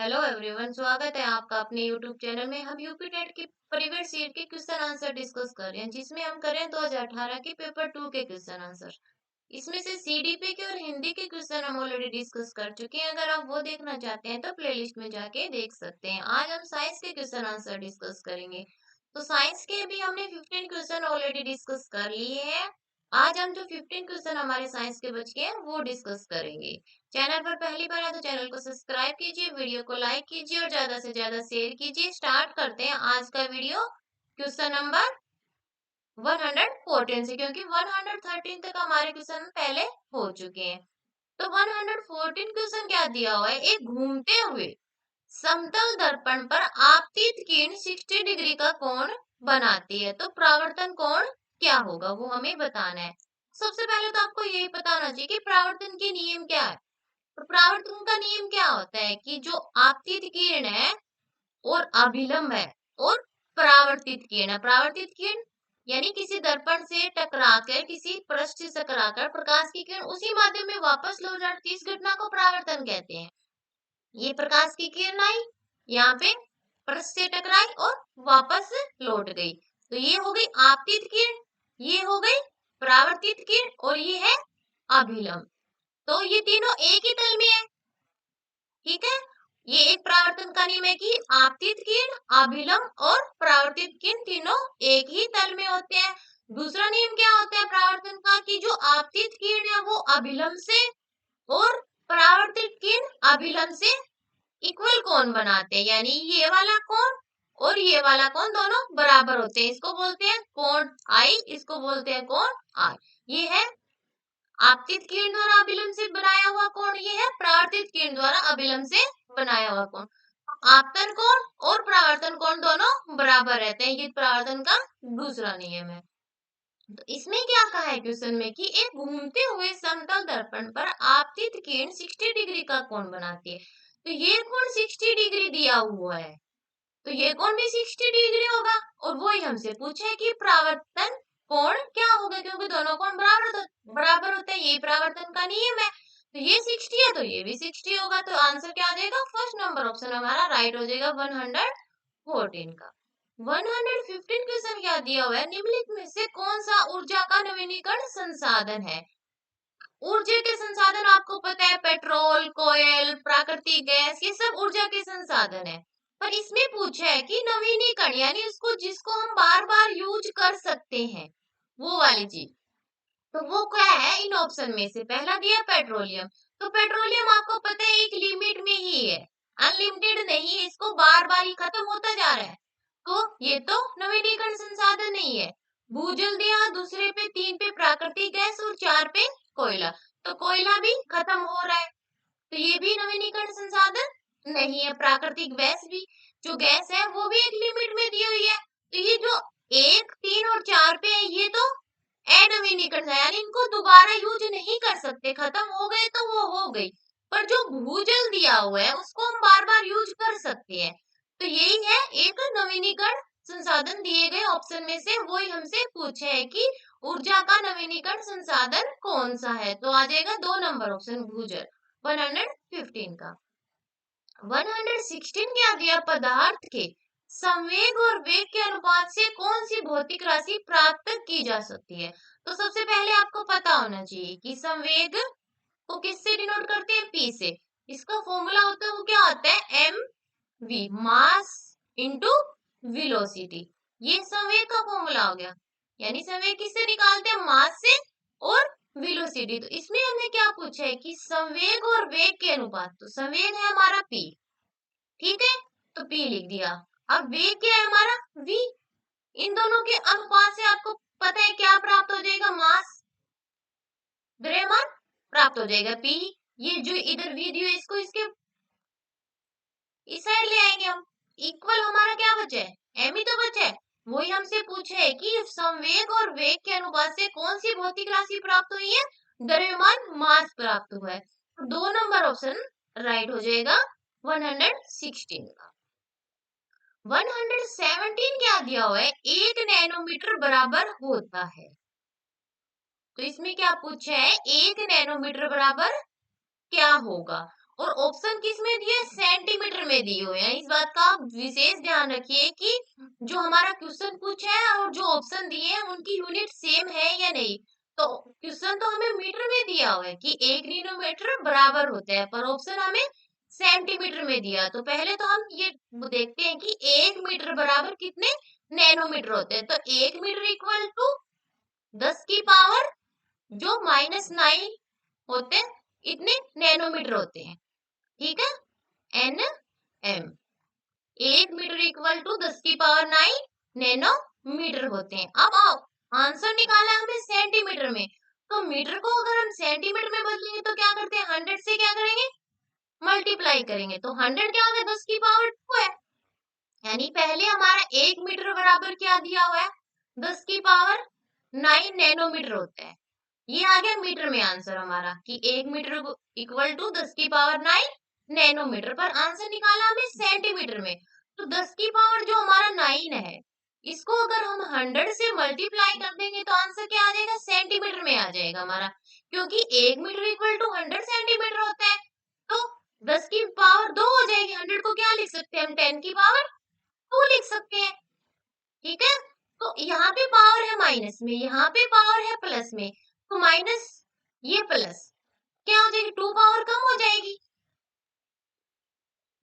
Hello everyone, स्वागत है आपका अपने यूट्यूब चैनल में। हम यूपी टेट की प्रीवियस सीट के क्वेश्चन आंसर डिस्कस कर रहे हैं, जिसमें हम करें 2018 के पेपर 2 के क्वेश्चन आंसर। इसमें से सीडीपी के और हिंदी के क्वेश्चन हम ऑलरेडी डिस्कस कर चुके हैं। अगर आप वो देखना चाहते हैं तो प्लेलिस्ट में जाके देख सकते हैं। आज हम साइंस के क्वेश्चन आंसर डिस्कस करेंगे। तो साइंस के भी हमने 15 क्वेश्चन ऑलरेडी डिस्कस कर लिए हैं। आज हम जो 15 क्वेश्चन हमारे साइंस के बच गए हैं वो डिस्कस करेंगे। चैनल पर पहली बार है तो चैनल को सब्सक्राइब कीजिए, वीडियो को लाइक कीजिए और ज्यादा से ज्यादा शेयर कीजिए। स्टार्ट करते हैं आज का वीडियो क्वेश्चन नंबर 114 से, क्योंकि 113 तक हमारे क्वेश्चन पहले हो चुके हैं। तो 114 क्वेश्चन क्या दिया हुआ है, एक घूमते हुए समतल दर्पण पर आपतित किरण 60 डिग्री का कोण बनाती है, तो परावर्तन कोण क्या होगा वो हमें बताना है। सबसे पहले तो आपको यही बताना चाहिए कि परावर्तन के नियम क्या है। तो परावर्तन का नियम क्या होता है कि जो आपतित किरण है और अभिलंब है और परावर्तित किरण है। परावर्तित किरण यानी किसी दर्पण से टकराकर, किसी पृष्ठ से टकराकर प्रकाश की किरण उसी माध्यम में वापस लौट जाती है, इस घटना को परावर्तन कहते हैं। ये प्रकाश की किरण आई, यहाँ पे पृष्ठ से टकराई और वापस लौट गई, तो ये हो गई आपतित किरण, ये हो गई परावर्तित किरण और ये है अभिलंब। तो ये तीनों एक ही तल में है, ठीक है। ये एक परावर्तन का नियम है कि आपतित किरण, अभिलंब और परावर्तित किरण तीनों एक ही तल में होते हैं। दूसरा नियम क्या होता है परावर्तन का कि जो आपतित किरण है वो अभिलंब से और परावर्तित किरण अभिलंब से इक्वल कोण बनाते हैं, यानी ये वाला कोण और ये वाला कोण दोनों बराबर होते हैं। इसको बोलते हैं कोण आई, इसको बोलते हैं कोण आर। ये है आपतित किरण द्वारा अभिलंब से बनाया हुआ कोण, ये है परावर्तित किरण द्वारा अभिलंब से बनाया हुआ कोण। आपतन कोण और परावर्तन कोण दोनों बराबर रहते हैं, ये परावर्तन का दूसरा नियम है। तो इसमें क्या कहा है क्वेश्चन में कि एक घूमते हुए समतल दर्पण पर आपतित किरण 60 डिग्री का कोण बनाती है। तो ये कोण 60 डिग्री दिया हुआ है, तो ये कोण भी 60 डिग्री होगा। और वही हमसे पूछा है कि परावर्तन कोण क्या होगा, क्योंकि दोनों कोण बराबर होते हैं, ये परावर्तन का नियम है। तो ये 60 है तो ये भी 60 होगा, तो आंसर क्या आ जाएगा, फर्स्ट नंबर ऑप्शन हमारा राइट हो जाएगा 114 का। 115 क्वेश्चन क्या दिया हुआ है, निम्नलिखित में से कौन सा ऊर्जा का नवीनीकरण संसाधन है। ऊर्जा के संसाधन आपको पता है, पेट्रोल, कोयल, प्राकृतिक गैस, ये सब ऊर्जा के संसाधन है। पर इसमें पूछा है कि नवीनीकरण यानी उसको जिसको हम बार बार यूज कर सकते हैं, वो वाली चीज। तो वो क्या है इन ऑप्शन में से, पहला दिया पेट्रोलियम। तो पेट्रोलियम आपको पता है एक लिमिट में ही है, अनलिमिटेड नहीं है, इसको बार बार ही खत्म होता जा रहा है। तो ये तो नवीनीकरण संसाधन नहीं है। भूजल दिया दूसरे पे, 3 पे प्राकृतिक गैस और 4 पे कोयला। तो कोयला भी खत्म हो रहा है, तो ये भी नवीनीकरण संसाधन नहीं है। प्राकृतिक गैस भी, जो गैस है वो भी एक लिमिट में दी हुई है। तो ये जो 1, 3 और 4 पे है ये तो अनवीनीकरण है, यानी इनको दोबारा यूज नहीं कर सकते, खत्म हो गए तो वो हो गई। पर जो भूजल दिया हुआ है उसको हम बार बार यूज कर सकते हैं। तो यही है एक नवीनीकरण संसाधन दिए गए ऑप्शन में से, वही हमसे पूछा है कि ऊर्जा का नवीनीकरण संसाधन कौन सा है। तो आ जाएगा 2 नंबर ऑप्शन भूजल 115 का। 116 क्या दिया, पदार्थ के संवेग और वेग के अनुपात से कौन सी भौतिक राशि प्राप्त की जा सकती है। तो सबसे पहले आपको पता होना चाहिए कि संवेग को किससे डिनोट करते हैं, पी से। इसका फॉर्मूला होता है वो क्या होता है, M V, mass into velocity. ये संवेग का फॉर्मूला हो गया, यानी संवेग किससे निकालते हैं, मास से और वेलोसिटी। तो इसमें हमने क्या पूछा है कि संवेग और वेग के अनुपात, तो संवेग है हमारा p, ठीक है, तो p लिख दिया। अब वेग क्या है हमारा v, इन दोनों के अनुपात से आपको पता है क्या प्राप्त हो जाएगा, मास द्रव्यमान प्राप्त हो जाएगा p। ये जो इधर v दियो इसको इसके इस साइड ले आएंगे हम, इक्वल हमारा क्या बचा है, m ही तो बचा है। वही हमसे पूछा है कि संवेग और वेग के अनुपात से कौन सी भौतिक राशि प्राप्त हुई है, द्रव्यमान मास प्राप्त हुआ है। 2 नंबर ऑप्शन राइट हो जाएगा 116 का। 117 क्या दिया हुआ है, 1 नैनोमीटर बराबर होता है। तो इसमें क्या पूछा है, 1 नैनोमीटर बराबर क्या होगा। और ऑप्शन किस में दिए, सेंटीमीटर में दिए हुए हैं। इस बात का आप विशेष ध्यान रखिए कि जो हमारा क्वेश्चन पूछा है और जो ऑप्शन दिए हैं उनकी यूनिट सेम है या नहीं। तो क्वेश्चन तो हमें मीटर में दिया हुआ है कि 1 नैनोमीटर बराबर होता है, पर ऑप्शन हमें सेंटीमीटर में दिया। तो पहले तो हम ये देखते हैं कि 1 मीटर बराबर कितने नैनोमीटर होते हैं। तो 1 मीटर इक्वल टू 10 की पावर जो -9 होते हैं, इतने नैनोमीटर होते हैं। ठीक है, N M. 1 meter equal to 10 की पावर 9 नैनोमीटर होते हैं। अब आओ आंसर निकाला हमें सेंटीमीटर में, तो मीटर को अगर हम सेंटीमीटर में बदलेंगे तो क्या करते हैं, 100 से क्या करेंगे, मल्टीप्लाई करेंगे। तो 100 क्या होगा, 10 की पावर 2 है। यानी पहले हमारा 1 मीटर बराबर क्या दिया हुआ है, 10 की पावर 9 नैनोमीटर होता है। ये आ गया मीटर में आंसर हमारा कि 1 मीटर इक्वल टू 10 की पावर 9 नैनोमीटर। पर आंसर निकाला हमें सेंटीमीटर में। तो 10 की पावर जो हमारा 9 है, इसको अगर हम 100 से मल्टीप्लाई कर देंगे तो आंसर क्या आ जाएगा, सेंटीमीटर में आ जाएगा हमारा, क्योंकि 1 मीटर इक्वल टू 100 सेंटीमीटर होता है। तो 10 की पावर 2 हो जाएगी। 100 को क्या लिख सकते हैं हम, 10 की पावर 2 लिख सकते हैं। ठीक है, तो यहाँ पे पावर है माइनस में, यहाँ पे पावर है प्लस में, तो माइनस ये प्लस क्या हो जाएगी, 2 पावर कम हो जाएगी।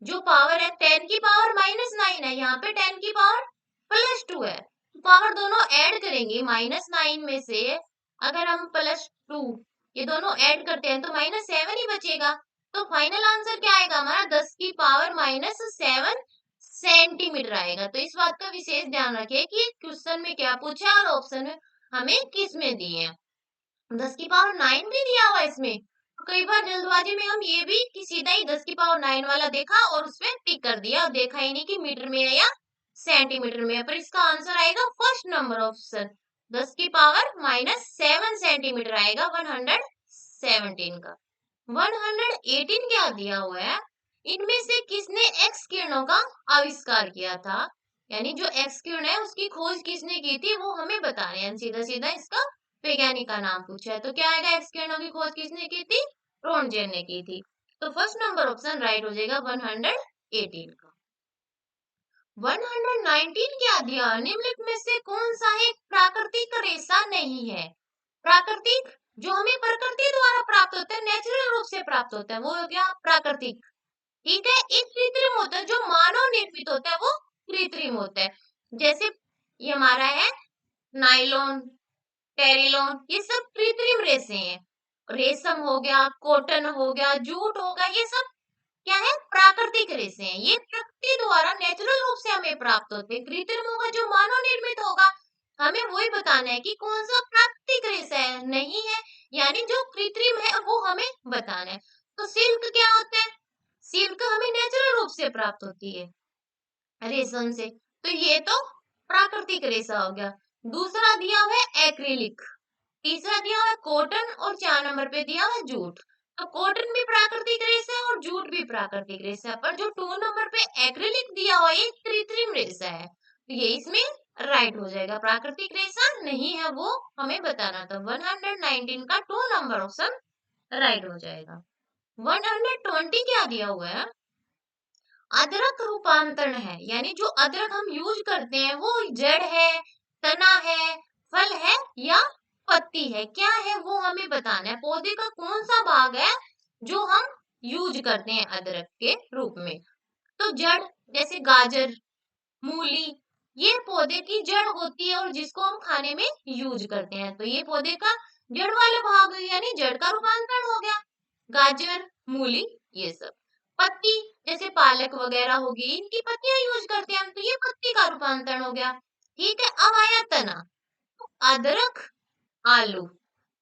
जो पावर है 10 की पावर -9 है, यहाँ पे 10 की पावर +2 है। तो पावर दोनों ऐड करेंगे, -9 में से अगर हम +2 ये दोनों ऐड करते हैं तो -7 ही बचेगा। तो फाइनल आंसर क्या आएगा हमारा, 10 की पावर -7 सेंटीमीटर आएगा। तो इस बात का विशेष ध्यान रखिए कि क्वेश्चन में क्या पूछा है और ऑप्शन में हमें किस में दिए हैं। 10 की पावर 9 भी दिया हुआ है इसमें। तो कई बार जल्दबाजी में हम ये भी कि सीधा ही 10 की पावर 9 वाला देखा और उसमें टिक कर दिया और देखा ही नहीं कि मीटर में है या सेंटीमीटर में है। पर इसका आंसर आएगा फर्स्ट नंबर ऑप्शन, 10 की पावर-7 सेंटीमीटर आएगा 117 का। 118 क्या दिया हुआ है, इनमें से किसने एक्स किरणों का आविष्कार किया था। यानी जो एक्स किरण है उसकी खोज किसने की थी वो हमें बताना है। सीधा सीधा इसका वैज्ञानिक का नाम पूछा है। तो क्या आएगा, एक्स किरणों की खोज किसने की थी, रोन्टजेन ने की थी। तो फर्स्ट नंबर ऑप्शन राइट हो जाएगा 118 का। 119 क्या दिया, निम्नलिखित में से कौन सा एक प्राकृतिक रेशा नहीं है। प्राकृतिक जो हमें प्रकृति द्वारा प्राप्त होता है, नेचुरल रूप से प्राप्त होता है, वो हो गया प्राकृतिक। ठीक है, एक कृत्रिम होता है, जो मानव निर्मित होता है वो कृत्रिम होता है। जैसे ये हमारा है नायलॉन, टेरिलॉन, ये सब कृत्रिम रेशे हैं। रेशम हो गया, कॉटन हो गया, जूट हो गया, ये सब क्या है, प्राकृतिक रेशे हैं। ये प्रकृति द्वारा नेचुरल रूप से हमें प्राप्त होते हैं। कृत्रिम होगा जो मानव निर्मित होगा। हमें वही बताना है कि कौन सा प्राकृतिक रेशा है, नहीं है, यानी जो कृत्रिम है वो हमें बताना है। तो सिल्क क्या होता है, सिल्क हमें नेचुरल रूप से प्राप्त होती है रेशम से। तो ये तो प्राकृतिक रेशा हो गया। दूसरा दिया हुआ है एक्रिलिक, तीसरा दिया हुआ है कॉटन और 4 नंबर पे दिया हुआ है जूट। तो कॉटन भी प्राकृतिक रेशा है और जूट भी प्राकृतिक रेशा है, पर जो 2 नंबर पे एक्रिलिक दिया हुआ है ये कृत्रिम रेशा है। तो ये इसमें राइट हो जाएगा, प्राकृतिक रेशा नहीं है वो हमें बताना था। 119 का 2 नंबर ऑप्शन राइट हो जाएगा। 120 क्या दिया हुआ है, अदरक रूपांतरण है। यानी जो अदरक हम यूज करते हैं वो जड़ है, तना है, फल है या पत्ती है, क्या है वो हमें बताना है। पौधे का कौन सा भाग है जो हम यूज करते हैं अदरक के रूप में। तो जड़, जैसे गाजर, मूली, ये पौधे की जड़ होती है और जिसको हम खाने में यूज करते हैं। तो ये पौधे का जड़ वाला भाग है, यानी जड़ का रूपांतरण हो गया। गाजर, मूली, ये सब। पत्ती जैसे पालक वगैरह होगी, इनकी पत्तियां यूज करते हैं हम, तो ये पत्ती का रूपांतरण हो गया। ठीक है, अब आया तना। तो अदरक, आलू,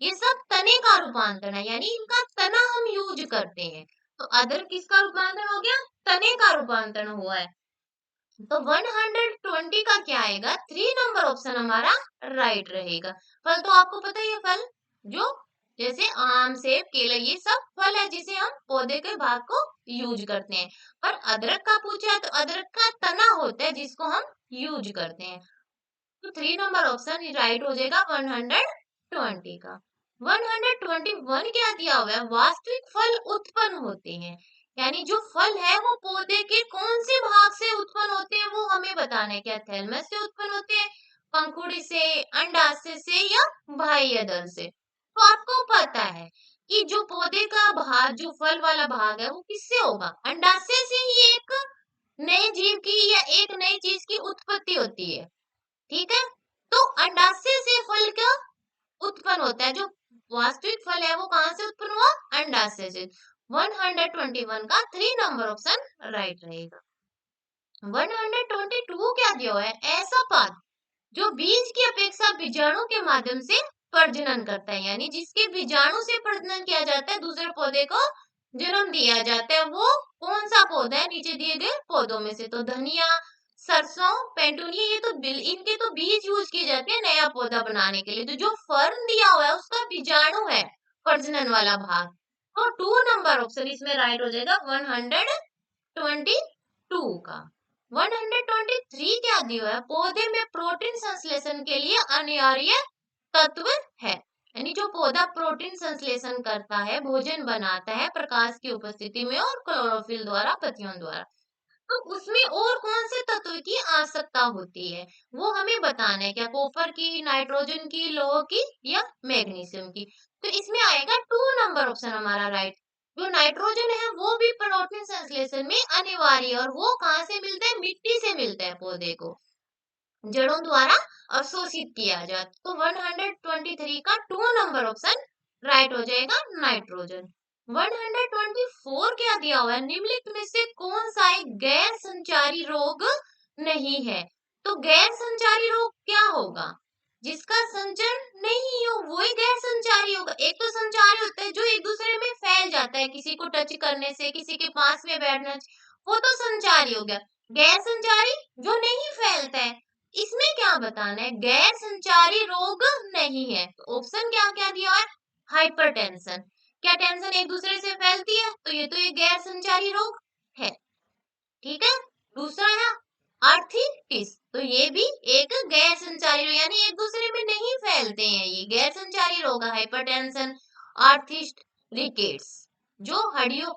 ये सब तने का रूपांतरण है, यानी इनका तना हम यूज करते हैं। तो अदरक किसका रूपांतरण हो गया, तने का रूपांतरण हुआ है। तो 120 का क्या आएगा, 3 नंबर ऑप्शन हमारा राइट रहेगा। फल तो आपको पता ही है, फल जो जैसे आम, सेब, केला, ये सब फल है जिसे हम पौधे के भाग को यूज करते हैं। पर अदरक का पूछा है तो अदरक का तना होता है जिसको हम यूज करते हैं। तो 3 नंबर ऑप्शन राइट हो जाएगा 120 का। 121 क्या दिया हुआ है, वास्तविक फल उत्पन्न होते हैं। यानी जो फल है वो पौधे के कौन से भाग से उत्पन्न होते हैं वो हमें बताना है। क्या थैलमस से उत्पन्न होते हैं, पंखुड़ी से, अंडाशय से या बाह्य दल से। तो आपको पता है कि जो पौधे का भाग, जो फल वाला भाग है वो किससे होगा? अंडाशय से ही एक नए जीव की या एक नई चीज की उत्पत्ति होती है। ठीक है, तो अंडाशय से फल का उत्पन्न होता है। जो वास्तविक फल है वो कहाँ से उत्पन्न हुआ? अंडाशय से। 121 का 3 नंबर ऑप्शन राइट रहेगा। 122 क्या दिया हुआ है? ऐसा पाद जो बीज की अपेक्षा बीजाणु के माध्यम से प्रजनन करता है, यानी जिसके बीजाणु से प्रजनन किया जाता है, दूसरे पौधे को जन्म दिया जाता है, वो कौन सा पौधा है नीचे दिए गए पौधों में से? तो धनिया, सरसों, पेटूनिया, ये तो इनके तो बीज यूज किए जाते हैं नया पौधा बनाने के लिए। तो जो फर्न दिया हुआ है उसका बीजाणु है प्रजनन वाला भाग। तो 2 नंबर ऑप्शन इसमें राइट हो जाएगा 122 का। 123 क्या दिया है? पौधे में प्रोटीन संश्लेषण के लिए अनिवार्य तत्व है, यानी जो पौधा प्रोटीन संश्लेषण करता है, भोजन बनाता है प्रकाश की उपस्थिति में और क्लोरोफिल द्वारा, पत्तियों द्वारा, तो उसमें और कौन से तत्व की आवश्यकता होती है वो हमें बताना है। क्या कॉपर की, नाइट्रोजन की, लौह की या मैग्नीशियम की? तो इसमें आएगा 2 नंबर ऑप्शन हमारा राइट। जो नाइट्रोजन है वो भी प्रोटीन संश्लेषण में अनिवार्य है, और वो कहाँ से मिलता है? मिट्टी से मिलता है पौधे को, जड़ों द्वारा अवशोषित किया जाता। तो 123 का 2 नंबर ऑप्शन राइट हो जाएगा नाइट्रोजन। 124 क्या दिया हुआ है? निम्नलिखित में से कौन सा एक गैर संचारी रोग नहीं है? तो गैर संचारी रोग क्या होगा? जिसका संचरण नहीं हो वही गैर संचारी होगा। एक तो संचारी होता है जो एक दूसरे में फैल जाता है, किसी को टच करने से, किसी के पास में बैठना, वो तो संचारी हो गया। गैर संचारी जो नहीं फैलता है, इसमें क्या बताना है? गैर संचारी रोग नहीं है। तो ऑप्शन क्या क्या दिया है? हाइपरटेंशन। क्या टेंशन एक दूसरे से फैलती है? तो ये तो एक गैर संचारी रोग है। ठीक है, दूसरा है आर्थिटिस, तो ये भी एक गैर संचारी रोग, यानी एक दूसरे में नहीं फैलते हैं, ये गैर संचारी रोग है। हाइपरटेंशन, आर्थिस्ट, रिकेट्स, जो हड्डियों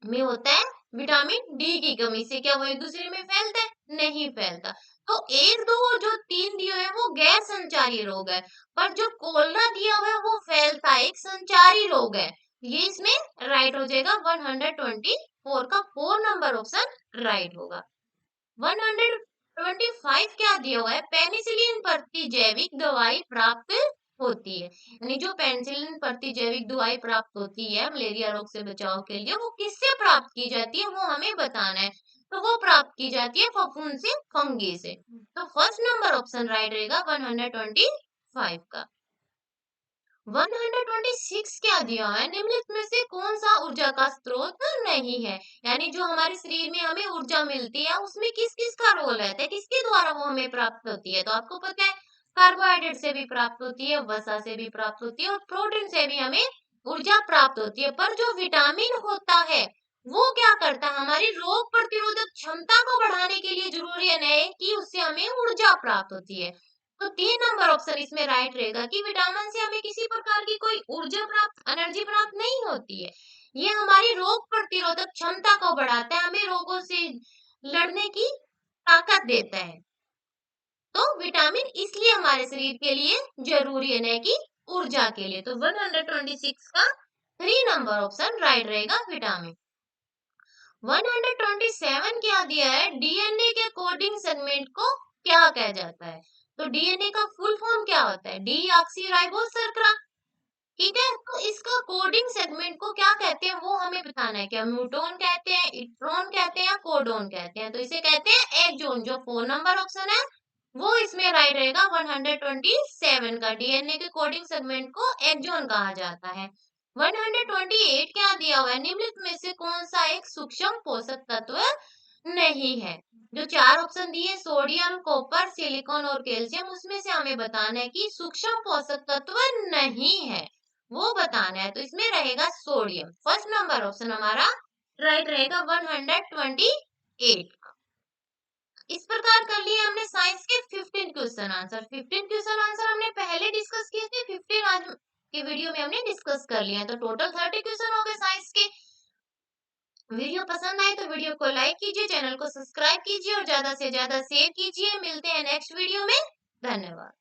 में होता है, विटामिन डी की कमी से क्या वो एक दूसरे में फैलता है? नहीं फैलता। तो 1, 2 और जो 3 दिए हुए हैं वो गैर संचारी रोग है, पर जो कोलरा दिया हुआ है वो फैलता है, एक संचारी रोग है। ये इसमें राइट हो जाएगा। 124 का 4 नंबर ऑप्शन राइट होगा। 125 क्या दिया हुआ है? पेनिसिलिन प्रतिजैविक दवाई प्राप्त होती है, यानी जो पेनिसिलिन प्रतिजैविक दवाई प्राप्त होती है मलेरिया रोग से बचाव के लिए, वो किससे प्राप्त की जाती है वो हमें बताना है। तो वो प्राप्त की जाती है फफूंद से, फंगी से। तो फर्स्ट नंबर ऑप्शन राइट रहेगा 125 का। 126 क्या दिया है? निम्नलिखित में से कौन सा ऊर्जा का स्रोत नहीं है? यानी जो हमारे शरीर में हमें ऊर्जा मिलती है उसमें किस किस का रोल रहता है, किसके द्वारा वो हमें प्राप्त होती है? तो आपको पता है कार्बोहाइड्रेट से भी प्राप्त होती है, वसा से भी प्राप्त होती है और प्रोटीन से भी हमें ऊर्जा प्राप्त होती है। पर जो विटामिन होता है वो क्या करता है? हमारी रोग प्रतिरोधक क्षमता को बढ़ाने के लिए जरूरी है कि उससे हमें ऊर्जा प्राप्त होती है। तो 3 नंबर ऑप्शन इसमें राइट रहेगा कि विटामिन से हमें किसी प्रकार की कोई ऊर्जा प्राप्त, एनर्जी प्राप्त नहीं होती है। ये हमारी रोग प्रतिरोधक क्षमता को बढ़ाता है, हमें रोगों से लड़ने की ताकत देता है। तो विटामिन इसलिए हमारे शरीर के लिए जरूरी है, न कि ऊर्जा के लिए। तो 126 का 3 नंबर ऑप्शन राइट रहेगा विटामिन। 127 क्या दिया है? डीएनए के कोडिंग सेगमेंट को क्या कहा जाता है? तो डीएनए का फुल फॉर्म क्या होता है? डीऑक्सीराइबोस शर्करा। ठीक है, तो इसका कोडिंग सेगमेंट को क्या कहते हैं वो हमें बताना है। क्या म्यूटोन कहते हैं, इंट्रॉन कहते हैं या कोडोन कहते हैं? तो इसे कहते हैं एक्सोन। जो 4 नंबर ऑप्शन है वो इसमें राइट रहेगा 127 का। डीएनए के कोडिंग सेगमेंट को एक्सोन कहा जाता है। 128 क्या दिया हुआ है? निम्नलिखित में से कौन सा एक सूक्ष्म पोषक तत्व नहीं है? जो 4 ऑप्शन दिए सोडियम, कॉपर, सिलिकॉन और कैल्शियम, उसमें से हमें बताना है कि सूक्ष्म पोषक तत्व नहीं है, वो बताना है। तो इसमें रहेगा सोडियम। फर्स्ट नंबर ऑप्शन हमारा राइट रहेगा 128। इस प्रकार कर लिए हमने साइंस के 15 क्वेश्चन आंसर। 15 क्वेश्चन आंसर हमने पहले डिस्कस किए थे, 15 आज के वीडियो में हमने डिस्कस कर लिया, तो टोटल 30 क्वेश्चन हो गए साइंस के। वीडियो पसंद आए तो वीडियो को लाइक कीजिए, चैनल को सब्सक्राइब कीजिए और ज्यादा से ज्यादा शेयर कीजिए। मिलते हैं नेक्स्ट वीडियो में। धन्यवाद।